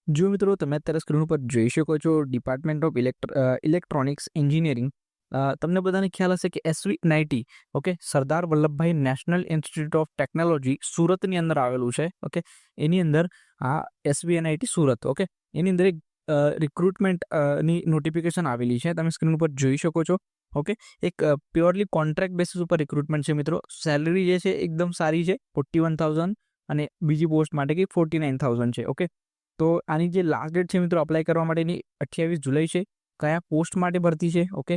જો મિત્રો તમે અત્યારે સ્ક્રીન ઉપર જોઈ શકો છો ડિપાર્ટમેન્ટ ઓફ ઇલેક્ટ્રોનિક્સ એન્જિનિયરિંગ, તમને બધાને ખ્યાલ હશે કે SVNIT okay Sardar Vallabhbhai national institute of technology સુરતની અંદર આવેલું છે. ઓકે એની અંદર આ SVNIT સુરત ઓકે એની અંદર એક રિક્રુટમેન્ટ ની નોટિફિકેશન આવેલી છે, તમે સ્ક્રીન ઉપર જોઈ શકો છો. ઓકે એક પ્યોરલી કોન્ટ્રાક્ટ બેસિસ ઉપર રિક્રુટમેન્ટ છે મિત્રો. સેલરી જે છે એકદમ સારી છે, 41,000 અને બીજી પોસ્ટ માટે કે 49,000 છે. ઓકે તો આની જે લાસ્ટ ડેટ છે મિત્રો અપ્લાય કરવા માટેની 28 જુલાઈ છે. કયા પોસ્ટ માટે ભરતી છે, ઓકે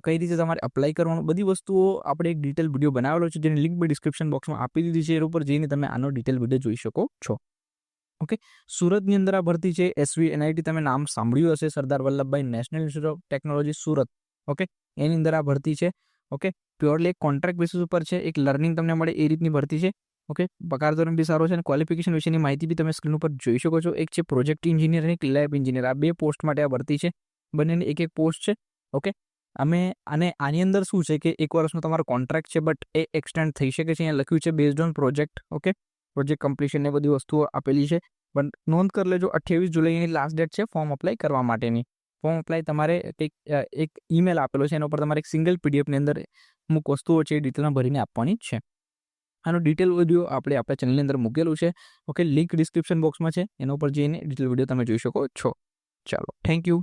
કઈ રીતે તમારે અપ્લાય કરવાનું, બધી વસ્તુઓ આપણે એક ડિટેલ વિડીયો બનાવેલો છે જેની લિંક મેં ડિસ્ક્રિપ્શન બોક્સમાં આપી દીધી છે. એના ઉપર જઈને તમે આનો ડિટેલ વિડીયો જોઈ શકો છો. ઓકે સુરતની અંદર આ ભરતી છે. SVNIT તમે નામ સાંભળ્યું હશે, Sardar Vallabhbhai national institute of technology Surat. Okay એની અંદર આ ભરતી છે. ઓકે પ્યોરલી એક કોન્ટ્રાક્ટ બેસિસ ઉપર છે, એક લર્નિંગ તમને મળે એ રીતની ભરતી છે. ઓકે પગાર ધોરણ બી સારો છે અને ક્વોલિફિકેશન વિશેની માહિતી બી તમે સ્ક્રીન ઉપર જોઈ શકો છો. એક છે પ્રોજેક્ટ એન્જિનિયર અને એક લેબ એન્જિનિયર, આ 2 પોસ્ટ માટે આ ભરતી છે. બંનેની એક પોસ્ટ છે. ઓકે આની અંદર શું છે કે 1 વર્ષનો તમારો કોન્ટ્રાક્ટ છે, બટ એ એક્સટેન્ડ થઈ શકે છે. અહીંયા લખ્યું છે based on project. Okay project completion ને બધી વસ્તુઓ આપેલી છે. પણ નોંધ કરી લેજો 28 જુલાઈની લાસ્ટ ડેટ છે ફોર્મ અપ્લાય કરવા માટેની. ફોર્મ અપ્લાય તમારે એક ઈમેલ આપેલો છે, એના ઉપર તમારે એક સિંગલ PDFની અંદર અમુક વસ્તુઓ છે એ ડિટેલમાં ભરીને આપવાની છે. આનો ડિટેલ વિડીયો આપણા ચેનલની અંદર મૂકેલું છે. ઓકે લિંક ડિસ્ક્રિપ્શન બોક્સમાં છે, એના ઉપર જઈને ડિટેલ વિડીયો તમે જોઈ શકો છો. ચાલો, થેન્ક યુ.